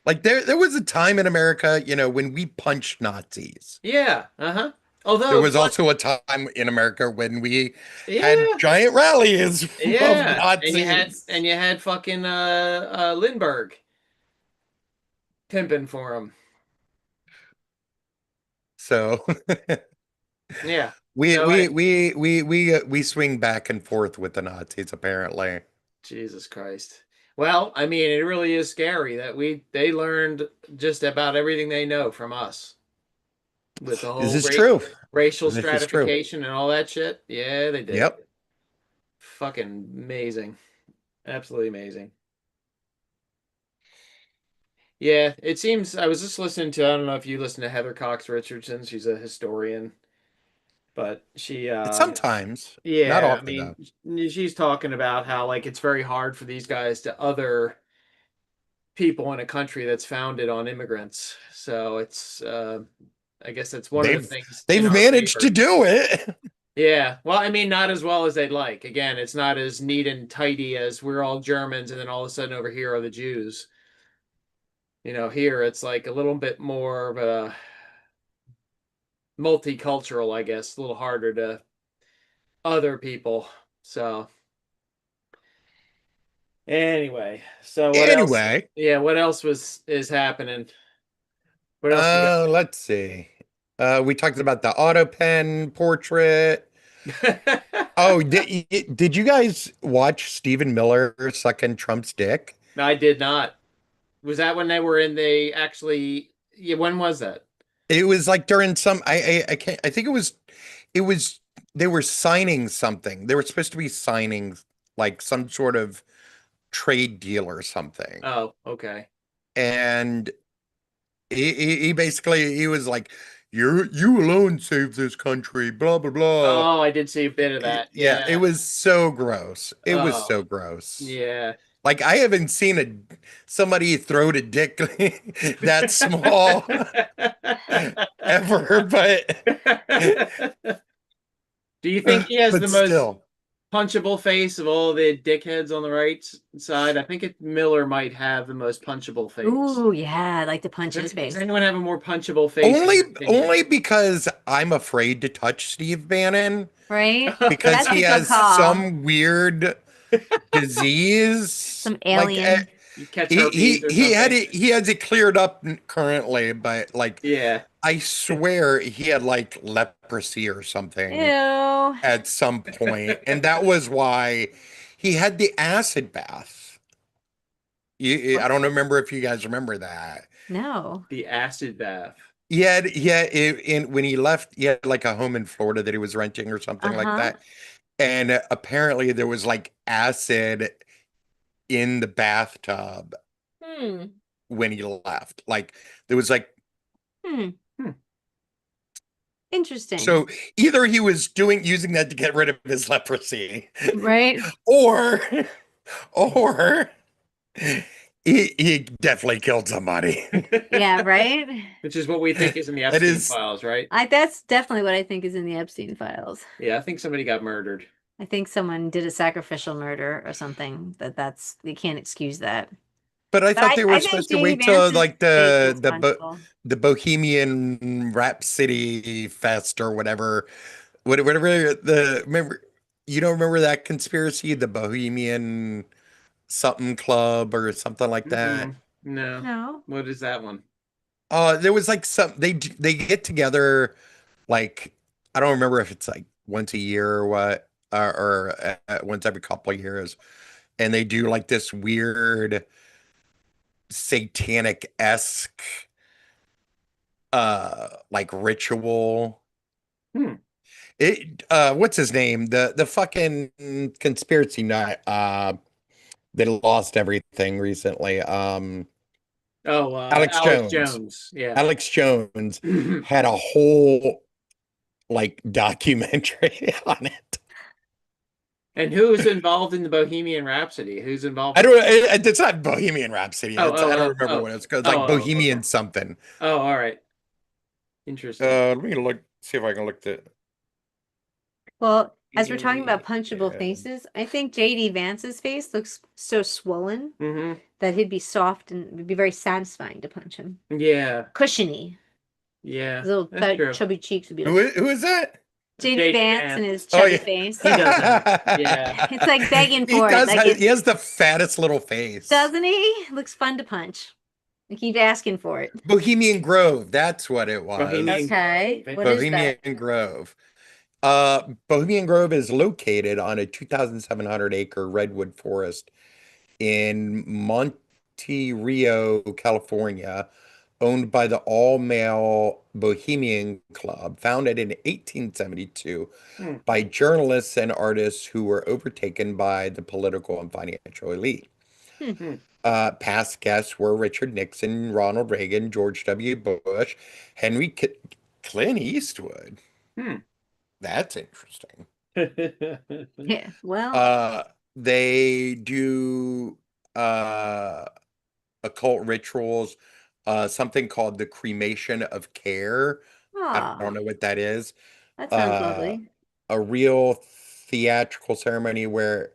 Like there was a time in America, when we punched Nazis. Yeah. Uh-huh. Although There was also a time in America when we had yeah. giant rallies of Yeah. Nazis. And you had fucking Lindbergh pimping for him. So Yeah. we So we swing back and forth with the Nazis apparently. Jesus Christ. Well, I mean, it really is scary that they learned just about everything they know from us. With the whole This is true. racial This is true. stratification and all that shit. Yeah, they did. Yep. Fucking amazing. Absolutely amazing. Yeah, it seems I was just listening to, I don't know if you listen to Heather Cox Richardson, she's a historian. But she Sometimes. yeah, Not I often, mean, she's talking about how like it's very hard for these guys to other people in a country that's founded on immigrants. So it's I guess that's one of the things in They've our managed to favor. do it. Yeah, well, I mean, not as well as they'd like. Again, it's not as neat and tidy as we're all Germans, and then all of a sudden over here are the Jews. Here it's like a little bit more of a multicultural, I guess, a little harder to other people. So anyway, so what else? Anyway, Yeah, what else is happening? What else let's see. We talked about the auto pen portrait. you got? Oh, did you guys watch Stephen Miller sucking Trump's dick? I did not. Was that when they were in the actually? Yeah, when was that? It was like during some I can't I think it was they were signing something. They were supposed to be signing like some sort of trade deal or something. Oh, okay. And he basically he was like, you alone saved this country, blah blah blah. Oh, I did see a bit of that. Yeah, it was so gross. It was Oh. so gross. Yeah. Like I haven't seen somebody throw a dick that small ever, Do you think he has but the most still. punchable face of all the dickheads on the right side? I think Miller might have the most punchable face. Ooh, yeah, I'd like to punch his Does face. anyone have a more punchable face? in Only your opinion? only because I'm afraid to touch Steve Bannon Right? because That's a he good has call. some weird disease. Some Like alien. You catch he herpes or he had something. he has it cleared up currently, but like Yeah. I swear he had like leprosy or something Ew. at some point, and that was why he had the acid bath. I don't remember if you guys remember that. No. The acid bath. In when he left, he had like a home in Florida that he was renting or something like Uh-huh. that. And apparently there was like acid in the bathtub Hmm. when he left. Like there was like, Hmm. Hmm. Interesting. so either he was using that to get rid of his leprosy, Right? or or he definitely killed somebody. Yeah, right? Which is what we think is in the That Epstein is- files, right? That's definitely what I think is in the Epstein files. Yeah, I think somebody got murdered. I think someone did a sacrificial murder or something. That's you can't excuse that. But I But thought they were I think supposed to J.D. wait till Vance's like face was the punchable. the Bohemian Rhapsody Fest or whatever, whatever the remember. You don't remember that conspiracy, the Bohemian something club or something like that? No. No. What is that one? There was like they get together like I don't remember if it's like once a year or what, or once every couple of years, and they do like this weird satanic-esque like ritual. Hmm. What's his name? The fucking conspiracy nut that lost everything recently. Oh, Alex Alex Jones. Jones. Yeah. Alex Jones had a whole like documentary on it. And who's involved in the Bohemian Rhapsody? Who's involved? I don't. It's not Bohemian Rhapsody. Oh, I don't remember oh. what it's called. It's Oh, like oh, Bohemian okay. something. Oh, all right. Interesting. Let me look. See if I can look the. Well, as we're talking about punchable Yeah. faces, I think J.D. Vance's face looks so swollen Mm-hmm. that he'd be soft and it'd be very satisfying to punch him. Yeah. Cushiony. Yeah. His little That's true. chubby cheeks would be Who is that? J.D. J.D. Vance Vance. and his Oh, chubby yeah. face. He does that. Yeah. It's like begging He for it. does. Like He has the fattest little face. doesn't he? Looks fun to punch. I keep asking for it. Bohemian Grove. That's what it was. Bohemian Okay. Grove. What is Bohemian that? Grove. Bohemian Grove is located on a 2,700-acre redwood forest in Monte Rio, California, owned by the all-male Bohemian Club, founded in 1872 Hmm. by journalists and artists who were overtaken by the political and financial elite. Hmm. Past guests were Richard Nixon, Ronald Reagan, George W. Bush, Clint Eastwood. Hmm. That's interesting. Yeah. Well, They do occult rituals, something called the cremation of care. I don't know what that is. that sounds Uh, lovely. a real theatrical ceremony where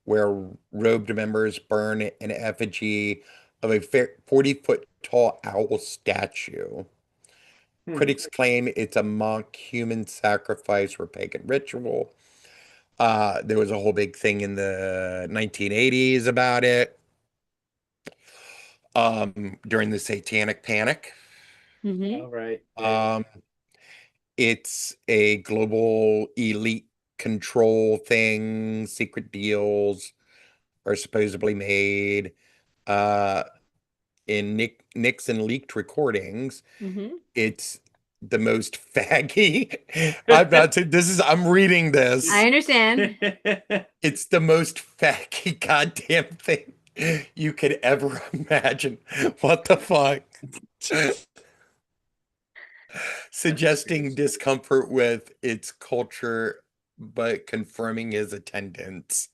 robed members burn an effigy of a 40-foot tall owl statue. Hmm. Critics claim it's a mock human sacrifice or pagan ritual. There was a whole big thing in the 1980s about it, during the Satanic Panic. Mm-hmm. All right. Yeah. It's a global elite control thing. Secret deals are supposedly made. In Nixon leaked recordings, Mm-hmm. it's the most faggy. I'm reading this. I understand. It's the most faggy goddamn thing you could ever imagine. What the fuck? Suggesting discomfort with its culture, but confirming his attendance.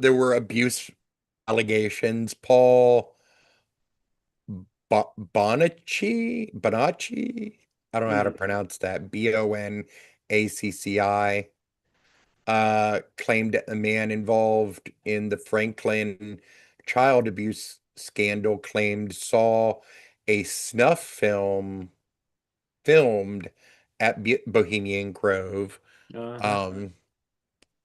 There were abuse allegations. Paul Bonacci, I don't know how to pronounce that. Bonacci, claimed that the man involved in the Franklin child abuse scandal claimed saw a snuff film filmed at Bohemian Grove. Uh-huh.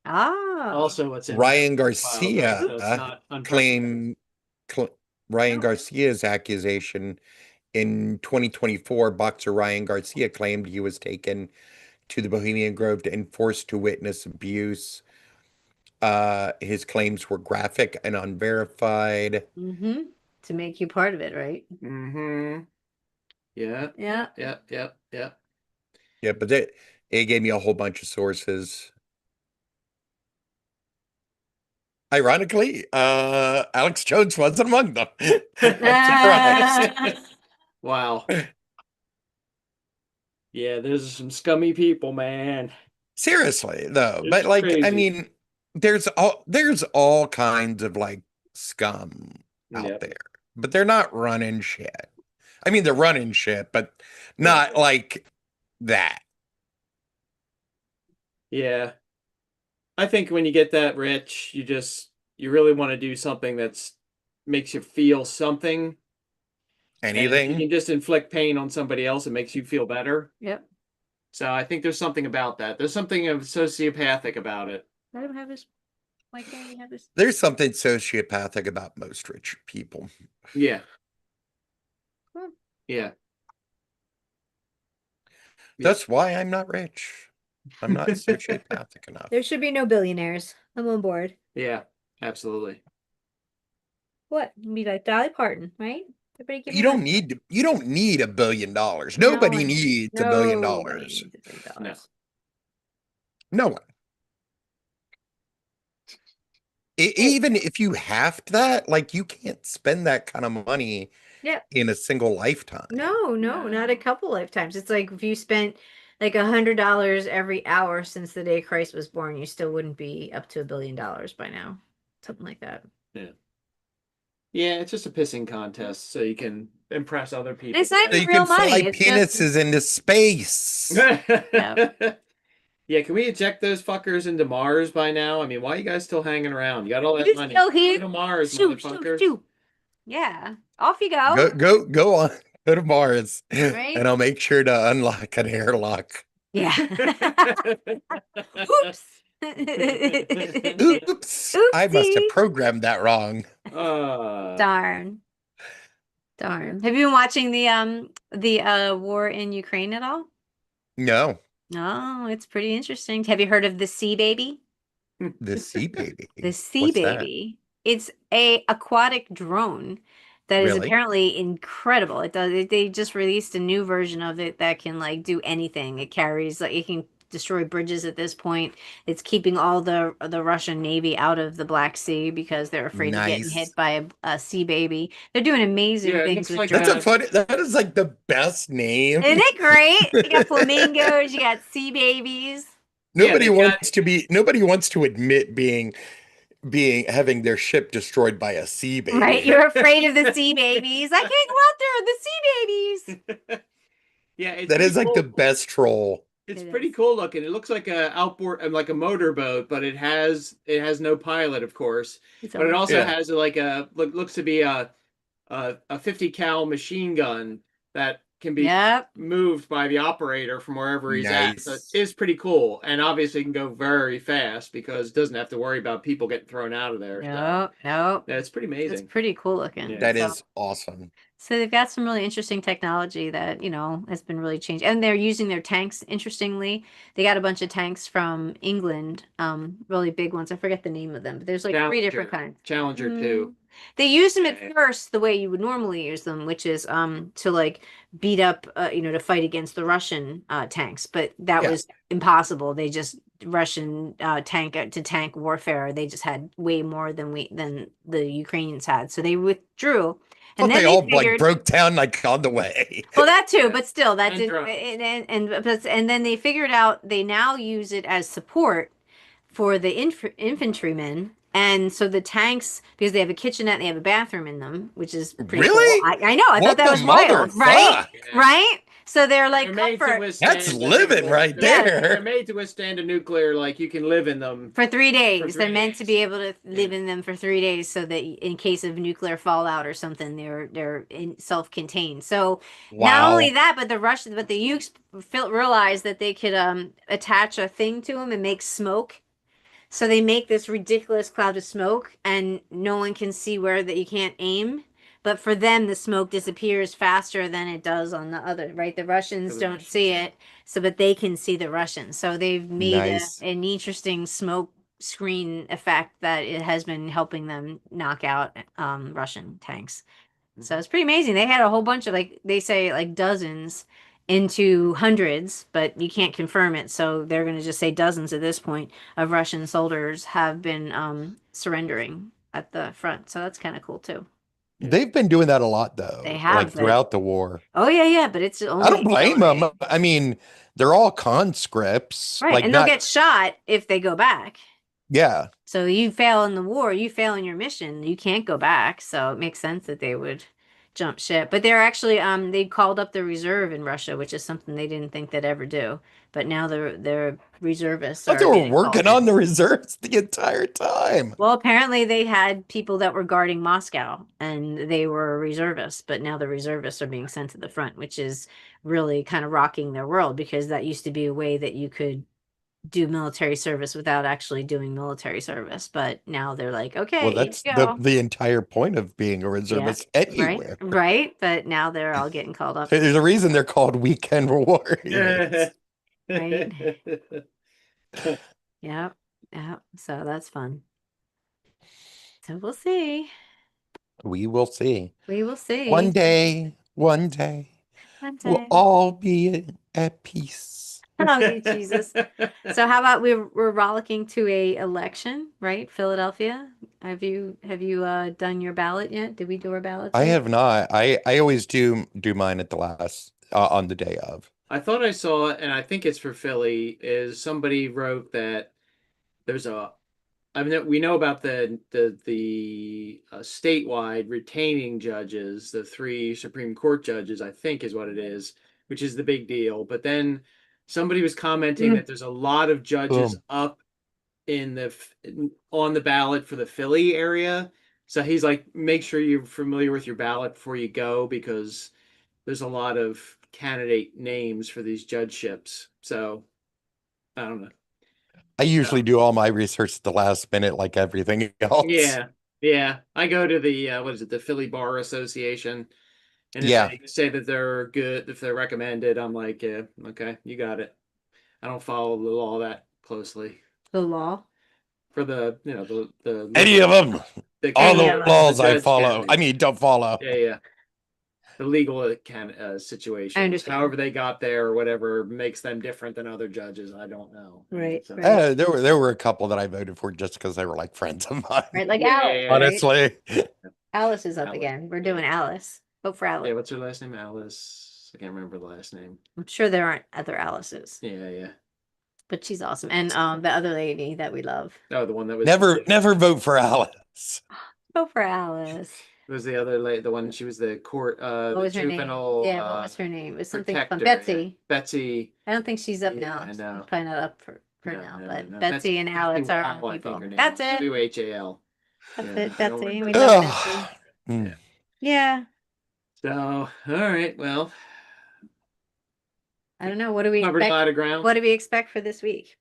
Ah. Also, what's in Ryan file, so it's Garcia not unprecedented. claimed Ryan Garcia's accusation in 2024. Boxer Ryan Garcia claimed he was taken to the Bohemian Grove and forced to witness abuse. His claims were graphic and unverified. Mm-hmm. To make you part of it, right? Mm-hmm. Yeah, Yeah. yeah, yeah, yeah. Yeah, but it gave me a whole bunch of sources. Ironically, Alex Jones wasn't among them. Surprise. Wow. Yeah, there's some scummy people, man. Seriously, though, It's but like, I crazy. mean, there's all kinds of like scum out Yep. there, but they're not running shit. I mean, they're running shit, but not like that. Yeah. I think when you get that rich, you really want to do something that's makes you feel something. And if you Anything. can just inflict pain on somebody else, it makes you feel better. Yep. So I think there's something about that. There's something of sociopathic about it. Let him have his. Why can't he have his? There's something sociopathic about most rich people. Yeah. Hmm. Yeah. That's why I'm not rich. I'm not sociopathic enough. There should be no billionaires. I'm on board. Yeah. Absolutely. What? Be like Dolly Parton, right? Everybody give You me don't money. need $1 billion. No Nobody one- needs $1 billion. nobody needs $1 billion. No. No one. Even if you halved that, like you can't spend that kind of money Yep. in a single lifetime. No, not a couple lifetimes. It's like if you spent like $100 every hour since the day Christ was born, you still wouldn't be up to $1 billion by now. Something like that. Yeah, it's just a pissing contest so you can impress other people. It's not So even you real can fly money. It's just penises into space. Yeah, can we eject those fuckers into Mars by now? I mean, why are you guys still hanging around? You got all that you're money. still here. Go to Mars, Shoo, motherfuckers. shoo. Yeah. Off you go. Go on. Go to Mars. Right? And I'll make sure to unlock an airlock. Yeah. Oops. Oops. I must have Oopsie. programmed that wrong. Darn. Have you been watching the war in Ukraine at all? No. No, it's pretty interesting. Have you heard of the Sea Baby? The Sea Baby. The Sea What's that? Baby. It's a aquatic drone that is Really? apparently incredible. They just released a new version of it that can like do anything. It carries like it can destroy bridges at this point. It's keeping all the Russian Navy out of the Black Sea because they're afraid of getting Nice. hit by a sea baby. They're doing amazing Yeah, it things looks with like drones. That's a funny. That is like the best name. Isn't it great? You got flamingos, you got sea babies. Nobody they wants to be. Nobody wants to admit having their ship destroyed by a sea baby. Right? You're afraid of the sea babies. I can't go out there, the sea babies. Yeah, it's That pretty is like the cool. best troll. It's It pretty is. cool looking. It looks like a outboard, like a motorboat, but it has no pilot, of course. It's But it always- also Yeah. has like looks to be a 50 cal machine gun that can be Yep. moved by the operator from wherever he's at. So it Nice. is pretty cool, and obviously can go very fast because it doesn't have to worry about people getting thrown out of there. So, No. yeah, it's pretty It's amazing. pretty cool looking. Yeah. That So- is awesome. So they've got some really interesting technology that, has been really changed. And they're using their tanks, interestingly. They got a bunch of tanks from England, really big ones. I forget the name of them, but there's like 3 different kinds. Challenger 2. They used them Okay. at first the way you would normally use them, which is to like beat up, to fight against the Russian tanks. But that Yeah. was impossible. They just Russian tank to tank warfare. They just had way more than the Ukrainians had. So they withdrew. But And then they all figured, like broke down like on the way. well, that too, but still, that And did, drunk. and then they figured out they now use it as support for the infantrymen. And so the tanks, because they have a kitchenette, they have a bathroom in them, which is pretty cool. Really? I know. I What thought that the was wild, right? motherfuck? Yeah. Right? So they're like They're made to comfort withstand That's a living nuclear- right Yeah. there. They're made to withstand a nuclear, like you can live in them. for 3 days. They're 3 meant to days. be able to live Yeah. in them for 3 days, so that in case of nuclear fallout or something, they're self-contained. So not Wow. only that, but the Ukes realized that they could attach a thing to them and make smoke. So they make this ridiculous cloud of smoke, and no one can see where that you can't aim. But for them, the smoke disappears faster than it does on the other, right? The Russians the don't Russians, see yeah. it, so but they can see the Russians. So they've made Nice. an interesting smoke screen effect that it has been helping them knock out Russian tanks. So it's pretty amazing. They had a whole bunch of, like they say, like dozens into hundreds, but you can't confirm it. So they're going to just say dozens at this point of Russian soldiers have been surrendering at the front. So that's kind of cool too. They've been doing that a lot though. They have, like but- throughout the war. Oh yeah, but it's only I don't blame them. accelerating. I mean, they're all conscripts. Right, Like and not, they'll get shot if they go back. yeah. So you fail in the war, you fail in your mission, you can't go back. So it makes sense that they would jump ship. But they're actually they called up the reserve in Russia, which is something they didn't think they'd ever do. But now they're reservists. But they are were getting working called on in. the reserves the entire time. Well, apparently they had people that were guarding Moscow and they were reservists, but now the reservists are being sent to the front, which is really kind of rocking their world, because that used to be a way that you could do military service without actually doing military service. But now they're like, okay, Well, here that's you go. the entire point of being a reservist anywhere. Right. But now they're all getting called up. There's a reason they're called weekend warriors. Right. Yeah. Yeah. So that's fun. So we'll see. We will see. We will see. One day, One we'll day. all be at peace. Oh, Jesus. So how about we're rollicking to a election, right? Philadelphia. Have you done your ballot yet? Did we do our ballots I yet? have not. I always do mine at the last on the day of. I thought I saw it, and I think it's for Philly. Is somebody wrote that there's a, I mean, we know about the statewide retaining judges, the 3 Supreme Court judges, I think is what it is, which is the big deal. But then somebody was commenting that there's a lot of judges Boom. up on the ballot for the Philly area. So he's like, make sure you're familiar with your ballot before you go, because there's a lot of candidate names for these judgeships. So I don't know. I usually do all my research at the last minute, like everything else. Yeah. I go to the what is it, the Philly Bar Association, and if Yeah. they say that they're good, if they're recommended, I'm like, yeah, okay, you got it. I don't follow the law that closely The law. for the the Any of them. the All Any the of them. laws I judge follow. candidates. I mean, don't follow. Yeah. The legal situations. understand. However they got there or whatever makes them different than other judges. I don't know. Right, So- right. There were a couple that I voted for just because they were like friends of mine. Right, like Yeah, Alice. yeah, right? Honestly. Alice is up Alice. again. We're doing Alice. Vote for Alice. Yeah, what's her last name? Alice. I can't remember the last name. I'm sure there aren't other Alices, Yeah. but she's awesome. And the other lady that we love. Oh, the one that was Never vote for Alice. Vote for Alice. was the other lady, the one she was the court What the was her name? juvenile Yeah, what was her name? It was something fun. protector, yeah. Betsy. Betsy. I don't think she's up Yeah, now. I She's know. probably not up for No, now. no, But no. Betsy and Alex are Hal, our I think people. her name That's was. it. WHAL. That's Yeah, it. I don't Betsy. remember. We love Ugh. Betsy. Mm. Yeah. So, all right, well, I don't know. What do we covered a expect? lot of ground. What do we expect for this week?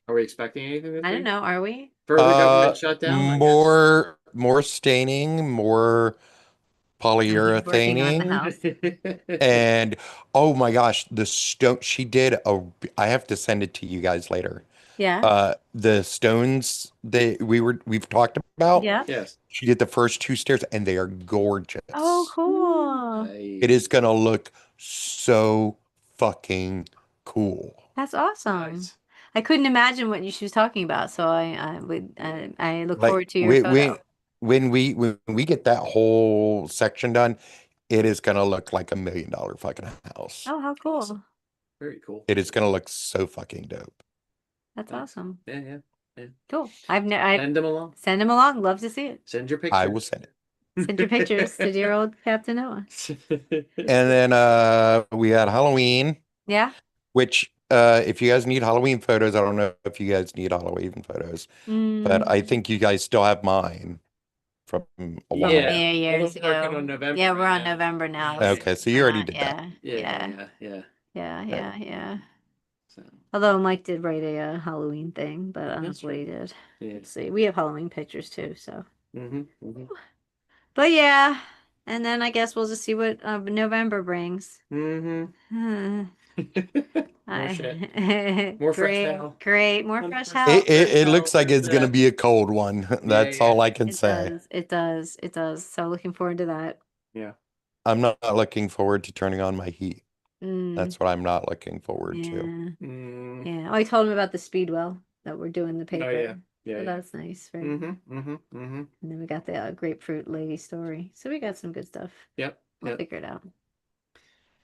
Are we expecting anything this I don't week? know. Are we? Further government shutdown? I guess. More staining, more Working on the polyurethane. house. And oh my gosh, the stone she did I have to send it to you guys later. Yeah. The stones we've talked about. Yeah. Yes. She did the first 2 stairs and they are gorgeous. Oh, cool. It is gonna look so fucking cool. That's awesome. Nice. I couldn't imagine what she was talking about, so I look Like, forward to your photo. when we get that whole section done, it is gonna look like $1 million fucking house. Oh, how cool. Very cool. It is gonna look so fucking dope. That's Yeah. awesome. Yeah. Cool. I Send them along. send them along. Love to see it. Send your pictures. I will send it. Send your pictures to dear old Captain Noah. And then we had Halloween, Yeah. which if you guys need Halloween photos, I don't know if you guys need Halloween photos, but I think you guys still have mine from a while Yeah. ago. Yeah, years We're working ago. on November Yeah, we're right on now. November now. Okay, so you We're already not- did that. Yeah. So, Although Mike did write a Halloween thing, but I don't know That's what he did. yeah. Let's see. We have Halloween pictures too, so. Mm-hmm. But yeah, and then I guess we'll just see what November brings. Mm-hmm. More shit. More fresh towel. Great, more More fresh fresh towel. It looks like it's gonna Yeah. be a cold one. That's yeah. all I can It say. does. It does. It does. So looking forward to that. Yeah. I'm not looking forward to turning on my heat. Mm, That's what I'm not looking forward to. yeah. Mm. Yeah. Oh, I told him about the Speedwell that we're doing the paper. Oh yeah. So Yeah. that's nice. Very Mm-hmm. good. Mm-hmm. Mm-hmm. And then we got the grapefruit lady story. So we got some good stuff. Yep. We'll Yep. figure it out.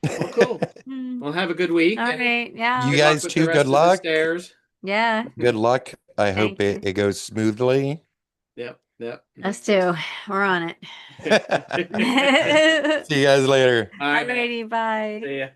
Well, cool. Mm. Well, have a good week. All and right. Yeah. You good luck guys with too, the rest good of the luck. stairs. Yeah. Good luck. I hope Thank you. it goes smoothly. Yep. Yep. Us too. We're on it. See you guys later. All right, man. Alrighty. Bye. See ya.